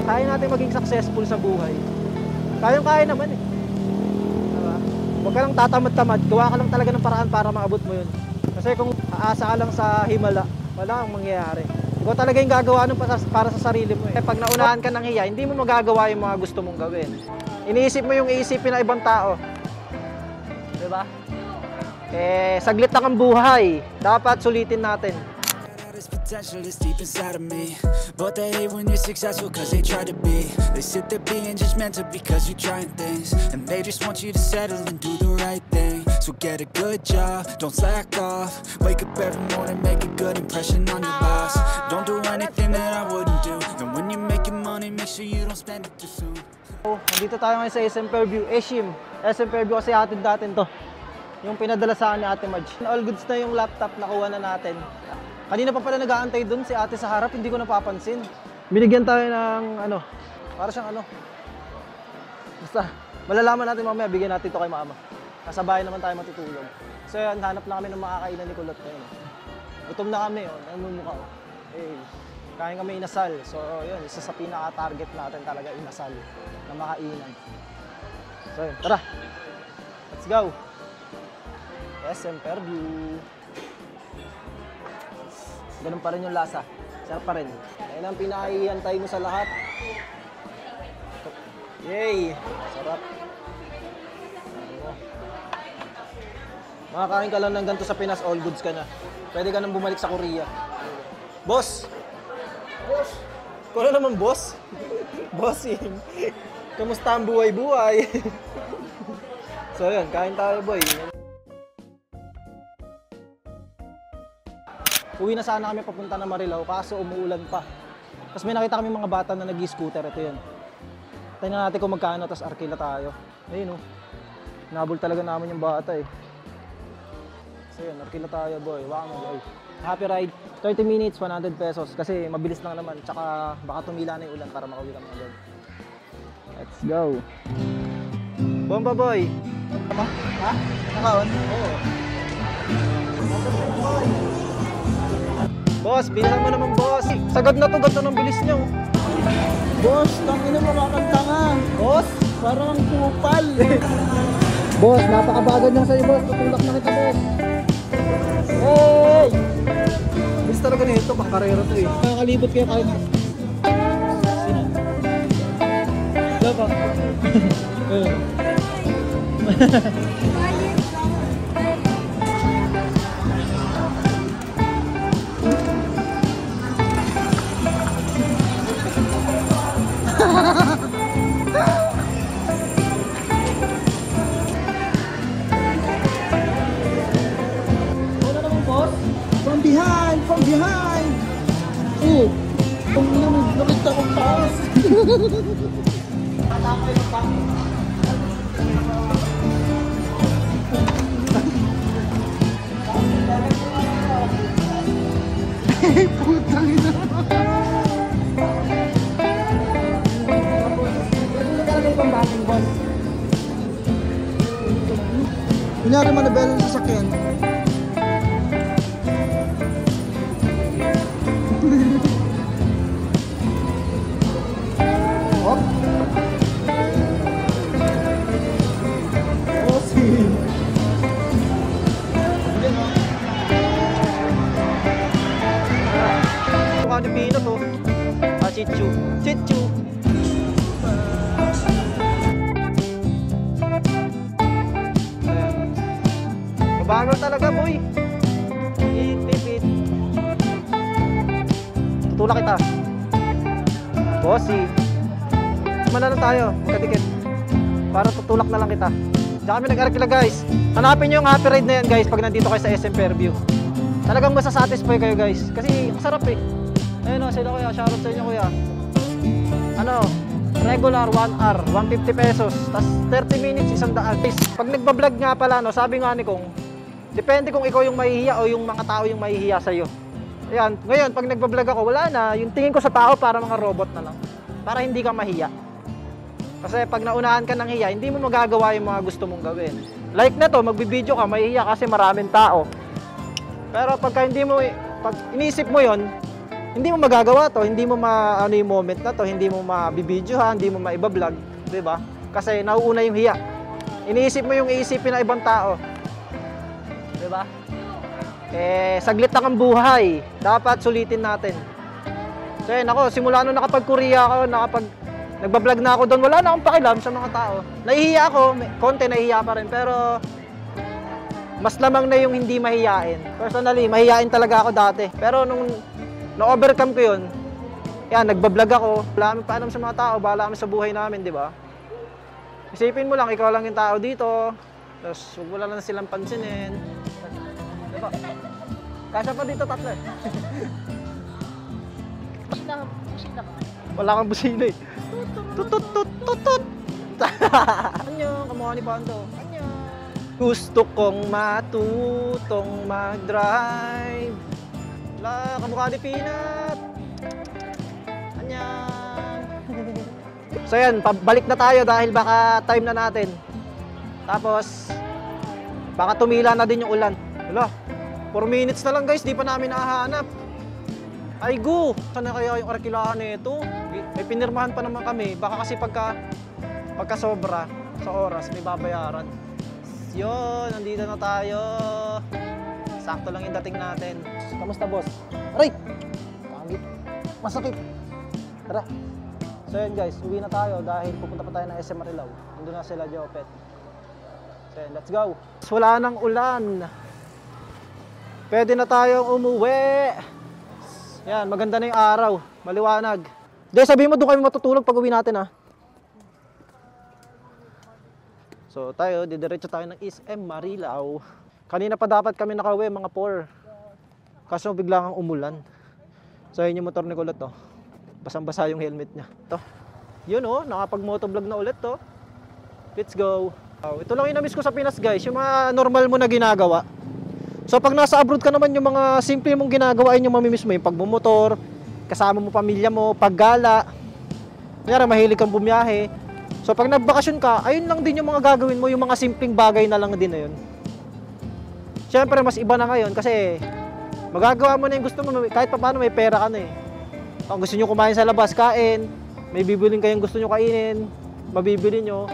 kaya natin maging successful sa buhay. Kayang-kaya naman eh. Diba? Huwag ka lang tatamad-tamad, gawa ka lang talaga ng paraan para maabot mo yun. Kasi kung aasa ka lang sa himala, wala kang mangyayari. Ikaw talaga yung gagawa nun para sa sarili mo eh. Pag naunahan ka ng hiya, hindi mo magagawa yung mga gusto mong gawin. Iniisip mo yung iisipin ng ibang tao. Diba? Eh, saglit lang ang buhay. Dapat sulitin natin. Potential is deep inside of me, but they hate when you're successful cause they try to be. They sit there being judgmental because you're trying things, and they just want you to settle and do the right thing. So get a good job, don't slack off. Wake up every morning, make a good impression on your boss. Don't do anything that I wouldn't do. And when you're making money, make sure you don't spend it too soon. Nandito tayo ngayon sa SM Fairview. SM Fairview kasi atin natin to. Yung pinadala sa akin ni Ate Madge. All goods na yung laptop, nakuha na natin. Kanina pa pala nag-aantay dun si ate sa harap, hindi ko napapansin. Binigyan tayo ng ano, para siyang ano. Basta, malalaman natin mamaya, bigyan natin ito kay mama. Kasabay naman tayo matutulog. So yan, hanap na kami ng makakainan ni Kulot ngayon. Gutom na kami, oh, namumukha. Eh, kain kami inasal. So yun, isa sa pinaka-target natin talaga inasal na makainan. So yun, tara. Let's go. SM Fairview. Ganun pa rin yung lasa. Sarap pa rin. Ayun ang pinakahihantay mo sa lahat. Yay! Sarap. Makakain ka lang ng ganito sa Pinas, all goods ka na. Pwede ka nang bumalik sa Korea. Boss! Boss! Kung ano naman, boss? Bossing! Kamusta ang buhay-buhay? So yun, kain tayo boy. Uwi na sana kami papunta na Marilao, kaso umuulan pa. Tapos may nakita kami mga bata na nag-scooter. Ito yun. Tingnan natin kung magkano, tapos arkila tayo. Ayun oh. Nabol talaga namin yung bata eh. So yun, arkila tayo boy. Waka mo boy. Happy ride. 30 minutes, 100 pesos. Kasi mabilis lang naman. Tsaka baka tumila na yung ulan para makauwi kami agad. Let's go. Bomba boy. Ha? Nakaon? Oo. Boss, bilisan mo naman boss. Sagad na to, gato ng bilis niyo. Boss, tangina mo makakanta nga. Boss, parang kupal. Boss, napakabagad lang sa'yo boss. Tutulak na kita boss. Hey! Bilis talaga nito, pangkarera to eh. Nakakalibot kayo kayo. Sino? Wala pa. Ano naman boss? From behind, from behind. Oh, kung naman nakita kong taas. Tatapay yung bang. Putang ina. Kunyari mo na belo sa sasakyan. Hop. Oh, si. Mukha ni Pino to. Ah, Chichu. Chichu. Bagal talaga boy. Itipit. Tutulak kita. Bossy. Sumala na tayo. Magkatikit. Para tutulak na lang kita. Diyan kami nag-arkila guys. Hanapin nyo yung happy ride na yan guys pag nandito kayo sa SM Fairview. Talagang masasatisfy kayo guys. Kasi ang sarap eh. Ayun o, sila kuya. Shoutout sa inyo kuya. Ano? Regular 1 hour, 150 pesos. Tapos 30 minutes, 100. Pag nagbablog nga pala, no, sabi nga ni Kong, depende kung ikaw yung mahihiya o yung mga tao yung mahihiya sa'yo. Ayan, ngayon, pag nagbablog ako, wala na. Yung tingin ko sa tao para mga robot na lang. Para hindi ka mahiya. Kasi pag naunahan ka ng hiya, hindi mo magagawa yung mga gusto mong gawin. Like na to, magbibideo ka, mahihiya kasi maraming tao. Pero pagka hindi mo, pag inisip mo yon, hindi mo magagawa to, hindi mo ano yung moment na to, hindi mo mabibidyohan, hindi mo maiba-vlog, 'di ba? Kasi nauuna yung hiya. Iniisip mo yung iisipin ng ibang tao. 'Di ba? Saglit lang ang buhay. Dapat sulitin natin. So yun, ako, simula nung nakapag-Korea ako, nagbablog na ako doon, wala na akong pakialam sa mga tao. Nahihiya ako, konti nahihiya pa rin, pero mas lamang na yung hindi mahihiyain. Personally, mahihiyain talaga ako dati. Pero nung na-overcome ko yun, yan, nagbablog ako, wala kami paalam sa mga tao, bahala kami sa buhay namin, di ba? Isipin mo lang, ikaw lang yung tao dito, tapos wala lang silang pansinin. Diba? Kasya pa dito tatlo eh. Busina ka. Wala kang busina eh. Tutut. Anyo, kamukha ni Pando. Anyo. Gusto kong matutong mag-drive. Wala, kamukha ni Peanut. Anyan. So yan, pabalik na tayo dahil baka time na natin. Tapos, baka tumila na din yung ulan. Wala, 4 minutes na lang guys, di pa namin nahahanap. Ay go! Sana kaya yung arkilahan nito? May pinirmahan pa naman kami. Baka kasi pagka sobra sa oras, may babayaran. Yun, nandito na tayo. Sakto lang yung dating natin. Kamusta boss? Aray! Pangit. Masakit. Tara. So yun guys, uwi na tayo dahil pupunta pa tayo ng SM Marilao. Nandun na sila Jopet. So yun, let's go. Wala nang ulan. Pwede na tayong umuwi. Yan, maganda na yung araw. Maliwanag. Di, sabihin mo doon kami matutulog pag uwi natin ha. So tayo, didiretso tayo ng SM Marilao. Kanina pa dapat kami nakauwi, mga 4. Kaso bigla kang umulan. So yun yung motor ni Kulot to. Basang-basa yung helmet niya. To. Yun oh, nakapag-motovlog na ulit to. Let's go. Ito lang yung na-miss ko sa Pinas guys, yung mga normal mo na ginagawa. So pag nasa abroad ka naman, yung mga simple mong ginagawa, yun yung mamimiss mo. Yung pagbumotor, kasama mo pamilya mo, paggala. Kunyari, mahilig kang bumiyahe. So pag nagbakasyon ka, ayun lang din yung mga gagawin mo, yung mga simpleng bagay na lang din na yun. Siyempre, mas iba na ngayon kasi magagawa mo na yung gusto mo, kahit pa paano may pera ka na eh. Kung gusto nyo kumain sa labas, kain, may bibilin kayong gusto nyo kainin, mabibili nyo.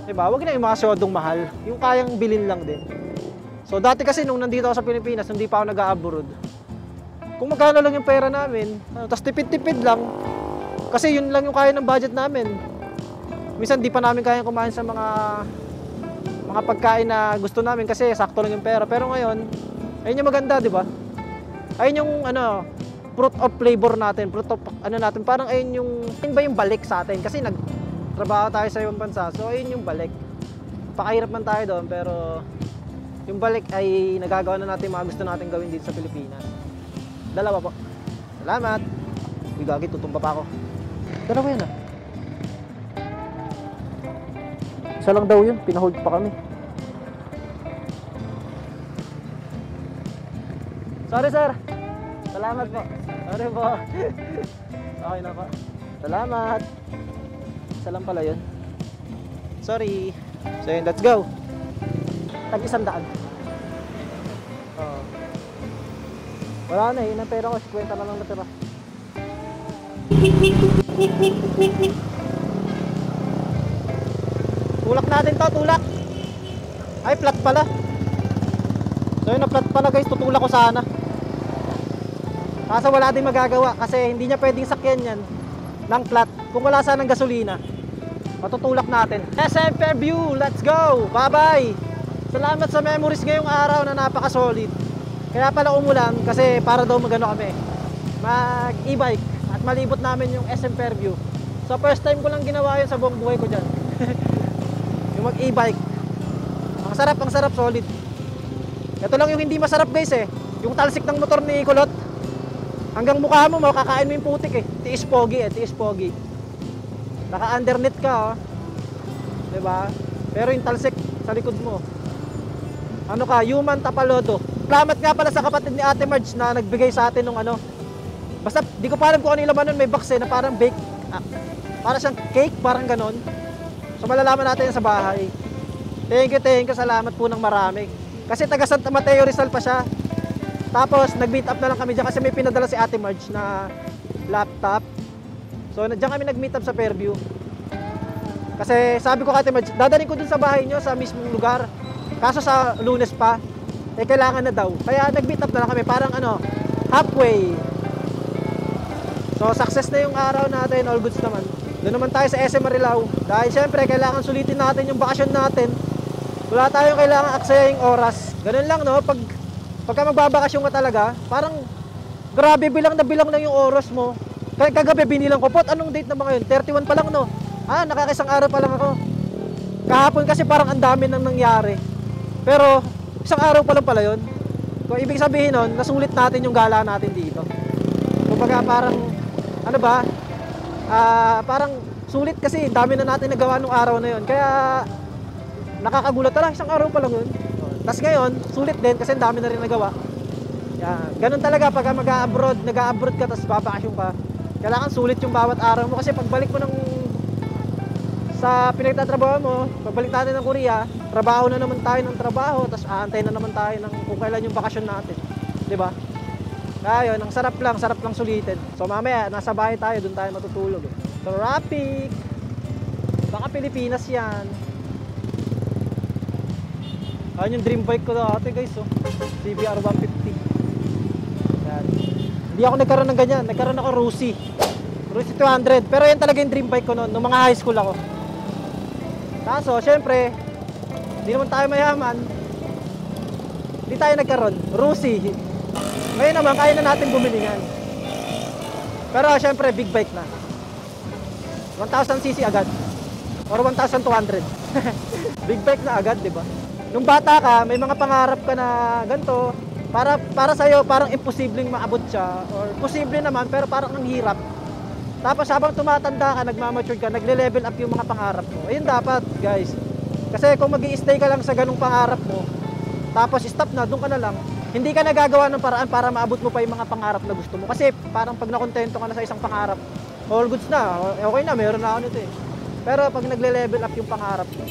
Diba? Huwag na yung mga syodong mahal, yung kayang bilhin lang din. So dati kasi nung nandito ako sa Pilipinas, hindi pa ako nag-a-abroad. Kung magkano lang yung pera namin, tapos tipid-tipid lang. Kasi yun lang yung kaya ng budget namin. Minsan di pa namin kayang kumain sa mga pagkain na gusto namin kasi sakto lang yung pera. Pero ngayon, ayun yung maganda, di ba? Ayun yung fruit of flavor natin, fruit of natin, parang ayun yung balik sa atin. Kasi nagtrabaho tayo sa ibang bansa, so ayun yung balik. Pakahirap man tayo doon, pero yung balik ay nagagawa na natin mga gusto natin gawin dito sa Pilipinas. Dalawa po. Salamat. Bigagi, tutumba pa ako. Dalawa yan ah. Isa lang daw yun, pinahold pa kami. Sorry sir. Salamat po. Sorry po. Okay na po. Salamat. Isa lang pala yun. Sorry. So yun, let's go. Tag-100. Wala na eh, yun ang pera ko, 50 na lang natira. Tulak natin to, tulak. Ay, flat pala. So yun, na-flat pala guys, tutulak ko sana. Kaso wala din magagawa kasi hindi niya pwedeng sakyan yan ng flat. Kung wala sanang gasolina, matutulak natin. SM Fairview, let's go! Bye-bye! Salamat sa memories ngayong araw na napaka-solid. Kaya pala umulan kasi para daw magano kami, mag e-bike at malibot namin yung SM Fairview. So first time ko lang ginawa yun sa buong buhay ko dyan. Yung mag e-bike. Ang sarap, solid. Ito lang yung hindi masarap guys eh. Yung talsik ng motor ni Kulot. Hanggang mukha mo, makakain mo yung putik eh. Tiis pogi. Naka-undernet ka oh. Diba? Pero yung talsik sa likod mo. Ano ka, human tapalodo. Salamat nga pala sa kapatid ni Ate Marge na nagbigay sa atin ng ano. Basta di ko pa alam kung ano yung laman nun, may box eh, na parang bake. Para siyang cake, parang ganon. So malalaman natin yan sa bahay. Thank you, salamat po ng marami. Kasi taga Santa Mateo Rizal pa siya. Tapos nag-meet up na lang kami dyan kasi may pinadala si Ate Marge na laptop. So dyan kami nag-meet up sa Fairview. Kasi sabi ko kay Ate Marge, dadaling ko dun sa bahay nyo sa mismong lugar. Kaso sa Lunes pa, eh kailangan na daw. Kaya nag-meet up na lang kami, parang ano, halfway. So success na yung araw natin, all goods naman. Doon naman tayo sa SM Marilao. Dahil syempre kailangan sulitin natin yung bakasyon natin. Wala tayong kailangan aksayang oras. Ganun lang no, pagka magbabakasyon ka talaga, parang grabe bilang lang yung oras mo. Kaya kagabi binilang ko, anong date na ba ngayon? 31 pa lang no. Nakakaisang araw pa lang ako. Kahapon kasi parang ang dami nang nangyari. Pero isang araw pa lang pala yun. Kung ibig sabihin nun, nasulit natin yung gala natin dito. Kumbaga parang ano ba? Parang sulit kasi dami na natin nagawa nung araw na yun. Kaya nakakagulat talaga, isang araw pa lang yun. Tapos ngayon, sulit din kasi dami na rin nagawa. Yan. Ganun talaga pag nag-abroad ka tapos babakasyon ka. Kailangan sulit yung bawat araw mo kasi pagbalik mo sa pinagtatrabaho mo, pagbalik natin ng Korea, trabaho na naman tayo ng trabaho, tapos aantay na naman tayo ng kung kailan yung bakasyon natin. 'Di ba? Kaya yun, ang sarap lang sulitin. So mamaya, nasa bahay tayo, doon tayo matutulog. Traffic! Baka Pilipinas yan. Ayun yung dream bike ko dati guys, oh. CBR 150. Yan. Hindi ako nagkaroon ng ganyan, nagkaroon ako Rusi 200. Pero yan talaga yung dream bike ko noon, nung mga high school ako. Kaso, syempre, hindi naman tayo mayaman. Hindi tayo nagkaroon. Rusi. Ngayon naman, kaya na natin bumili yan. Pero syempre, big bike na. 1,000cc agad. Or 1,200. Big bike na agad, di ba? Nung bata ka, may mga pangarap ka na ganito. Para sa'yo, parang imposibleng maabot siya. Or posible naman, pero parang ang hirap. Tapos habang tumatanda ka, nagmamature ka, nagle-level up yung mga pangarap mo. Ayun dapat, guys. Kasi kung mag-i-stay ka lang sa ganung pangarap mo, tapos stop na, doon ka na lang, hindi ka nagagawa ng paraan para maabot mo pa yung mga pangarap na gusto mo. Kasi parang pag nakontento ka na sa isang pangarap, all goods na, okay na, meron na ako nito eh. Pero pag nagle-level up yung pangarap mo,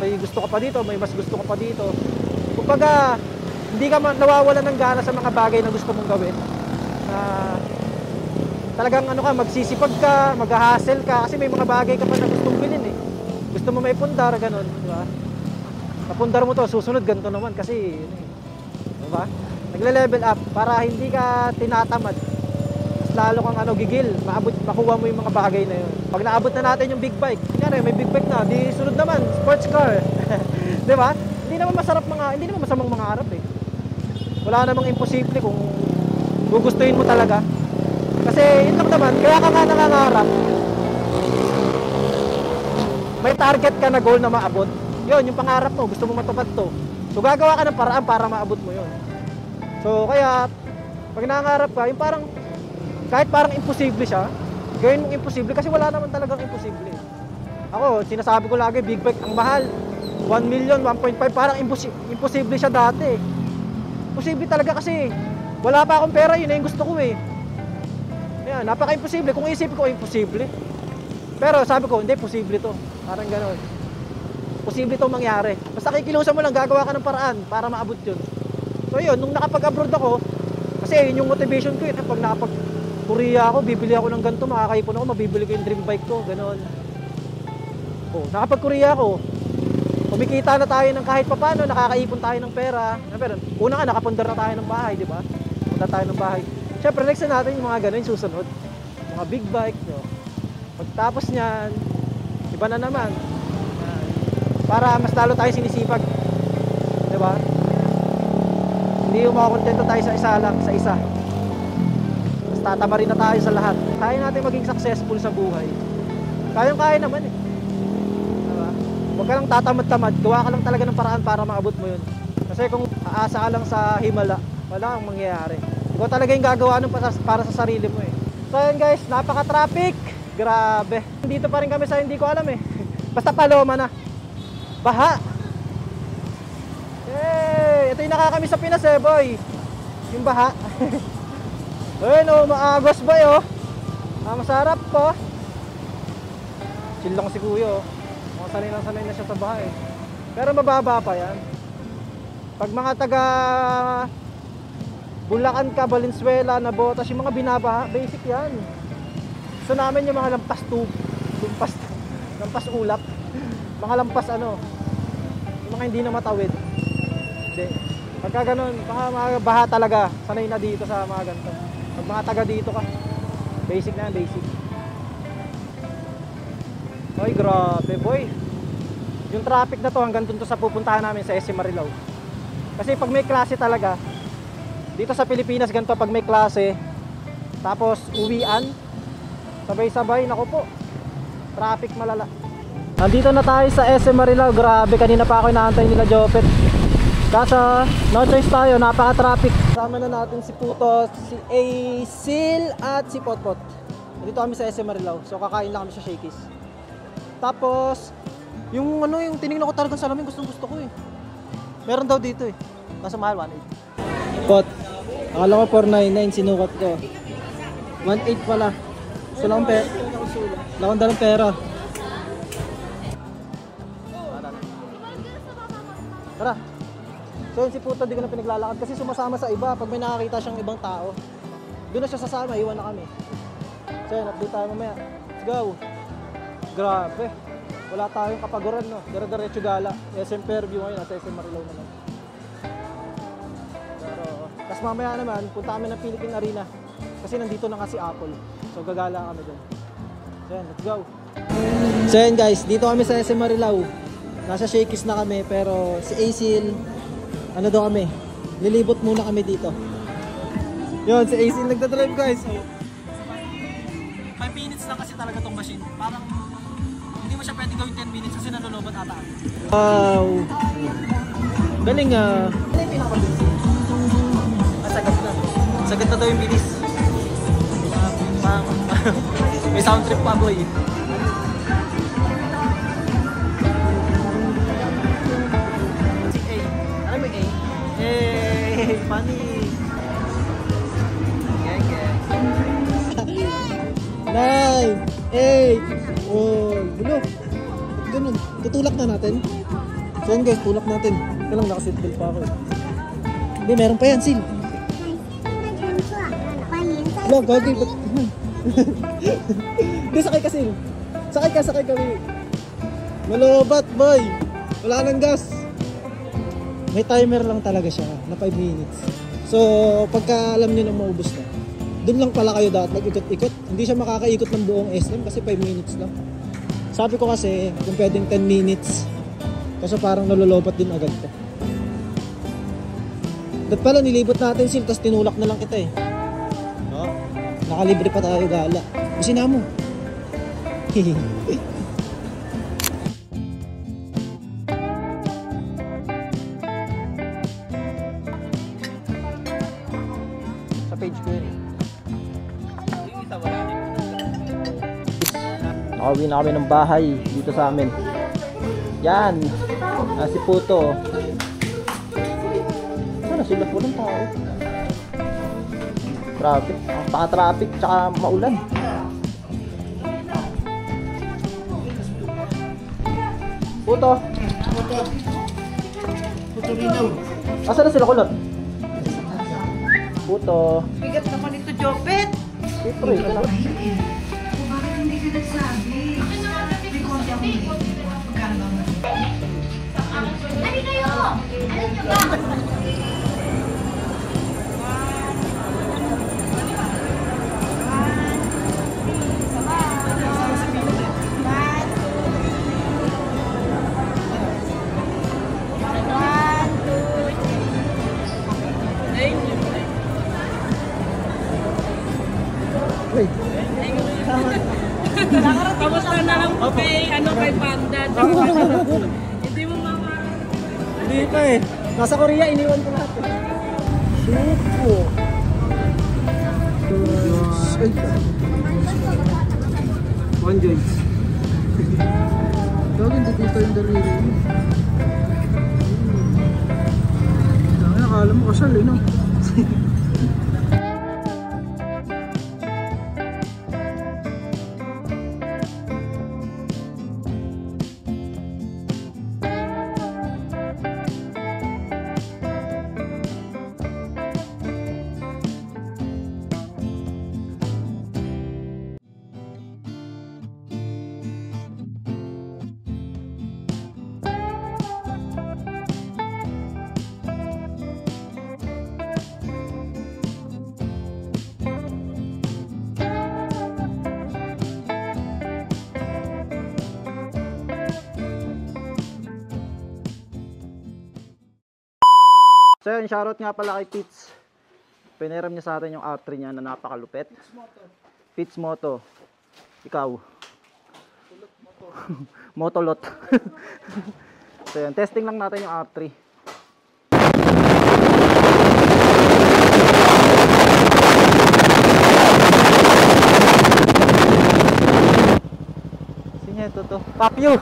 may gusto ka pa dito, may mas gusto ka pa dito. Kumbaga, hindi ka nawawalan ng gana sa mga bagay na gusto mong gawin. Talagang magsisipag ka, mag-hustle ka, kasi may mga bagay ka pa na gustong bilhin eh. Gusto mo may pundar, ganun, di ba? Kapundar mo to, susunod ganito naman kasi, di ba? Nagle-level up para hindi ka tinatamad. Mas lalo kang gigil, makuha mo yung mga bagay na yun. Pag naabot na natin yung big bike, kunyari may big bike na, di sunod naman, sports car. Di ba? Hindi naman masamang mangarap eh. Wala namang imposible kung gugustuhin mo talaga. Kasi yun lang naman, kaya ka nga nangangarap. May target ka na goal na maabot. Yun, yung pangarap mo, gusto mo matupad to. So gagawa ka ng paraan para maabot mo yun. So kaya, pag nangangarap ka, yung parang, kahit parang imposible siya, gawin mong imposible kasi wala naman talagang imposible. Ako, sinasabi ko lagi, big bike ang mahal. 1 million, 1.5, parang imposible siya dati. Imposible talaga kasi wala pa akong pera, yun na yung gusto ko eh. Ayan, napaka-imposible. Kung isipin ko, imposible. Pero sabi ko, hindi, posible to. Parang gano'n. Posible itong mangyari. Basta kikilusan mo lang, gagawa ka ng paraan para maabot yun. So yun, nung nakapag-abroad ako, kasi yun yung motivation ko yun. Pag nakapag-Korea ako, bibili ako ng ganito, makakaipon ako, mabibili ko yung dream bike ko, gano'n. Oh, nakapag-Korea ako, kumikita na tayo ng kahit papano, nakakaipon tayo ng pera. Pero una nga, nakapundar na tayo ng bahay, di ba? Punta tayo ng bahay. Siyempre, next na natin yung mga ganun, yung susunod. Mga big bike, no? Pagtapos niyan, iba na naman. Para mas lalo tayo sinisipag. Di ba? Hindi yung makakontento tayo sa isa lang, sa isa. Mas tatamarin na tayo sa lahat. Kaya natin maging successful sa buhay. Kayang-kaya naman eh. Diba? Huwag ka lang tatamad-tamad. Gawa ka lang talaga ng paraan para maabot mo yun. Kasi kung aasa ka lang sa himala, wala kang mangyayari. Ikaw talaga yung gagawa nun para sa sarili mo eh. So yun guys, napaka-traffic. Grabe. Dito pa rin kami sa hindi ko alam eh. Basta Paloma na. Baha. Hey, ito yung nakakami sa Pinas eh boy. Yung baha. Ayun oh, maagos boy oh. Masarap po. Chill lang si kuya oh. Sanay na siya sa baha eh. Pero mababa pa yan. Pag mga taga Bulacan ka, Valenzuela, Nabotas, yung mga binabaha, basic yan. Gusto namin yung mga lampas ulap, mga lampas ano, yung mga hindi na matawid. Hindi. Pagka ganun, mga baha talaga, sanay na dito sa mga ganito. Pag mga taga dito ka, basic na yan, basic. Ay, grabe boy. Yung traffic na to hanggang dun to sa pupuntahan namin sa SM Marilao. Kasi pag may klase talaga, dito sa Pilipinas ganito pag may klase, tapos uwian, sabay-sabay, naku po, traffic malala. Nandito na tayo sa SM Marilao. Grabe, kanina pa ako inaantay nila Jopet. Kaso, no choice tayo, napaka-traffic. Kasama na natin si Puto, si Acil at si Potpot. Dito kami sa SM Marilao, so kakain lang kami sa Shakey's. Tapos, yung ano, yung tinignan ko talagang salamin, gustong-gusto ko eh. Meron daw dito eh. Kaso mahal, 1.8. Pot, akala ko 499, sinukat ko. 1.8 pala. So lang pera. Lakon dalang pera. Tara. So yun si Puto, di ko na pinaglalakad kasi sumasama sa iba. Pag may nakakita siyang ibang tao, doon na siya sasama, iwan na kami. So yun, update tayo mamaya. Let's go. Grabe. Wala tayong kapaguran, no? Dire-diretso gala. SM Fairview ngayon, nasa SM Marilao naman. Pero, tas mamaya naman, punta kami ng Philippine Arena. Kasi nandito na nga si Apple. So gagala kami dun. So yan, let's go. So yan guys, dito kami sa SM Marilao. Nasa Shakey's na kami, pero si Acil, ano daw kami, lilibot muna kami dito. Yun, si Acil nagdadrive guys. So, 5 minutes lang kasi talaga tong machine. Parang hindi mo siya pwede gawin 10 minutes kasi nalulobot ata. Wow! Galing ah. Sagat na. Sagat na daw yung bilis. May sound trip pa boy. Si A. Alam mo A? Hey! Funny! Nine! Eight! Oh, gulo. Ganun. Tutulak na natin. So yun guys, tulak natin. Ito lang, nakaseatbelt pa ako eh. Hindi, meron pa yan, Sil. Wala, gagay. Hindi, sakay ka, Sil. Sakay ka. Malobat, boy. Wala nang gas. May timer lang talaga siya na 5 minutes. So, pagka alam nyo na maubos na, doon lang pala kayo dapat mag-ikot-ikot. Hindi siya makakaikot ng buong SM kasi 5 minutes lang. Sabi ko kasi kung pwedeng 10 minutes. Kasi parang nalolobat din agad to. Dapat pala nilibot natin Sil, tapos tinulak na lang kita eh. No? Nakalibre pa tayo gala. Kasi na mo. Sa page ko yun eh. Nakauwi na kami ng bahay dito sa amin. Yan. Si Puto. Sana sila po ng tao. Traffic. Paka-traffic tsaka maulan. Puto. Puto Rino. Asa na sila kulot? Puto. Bigat naman ito, Jopet. Siyempre, ito na. Bakit hindi ka nagsabi? May konti ako dito. Magkano ba? Ano kayo? Alam nyo ba? Kamusta na lang po kay Panda? Hindi mo mama. Hindi pa eh. Nasa Korea, iniwan ko lahat eh. Supo. One joints. Gawin dito yung darili mo. Nakakala mo kasal eh no? So yun, shoutout nga pala kay Pits. Piniram niya sa atin yung R3 niya na napakalupit. Pits Moto. Ikaw. Motolot. So yun, testing lang natin yung R3. Sinyeto to. Fuck you!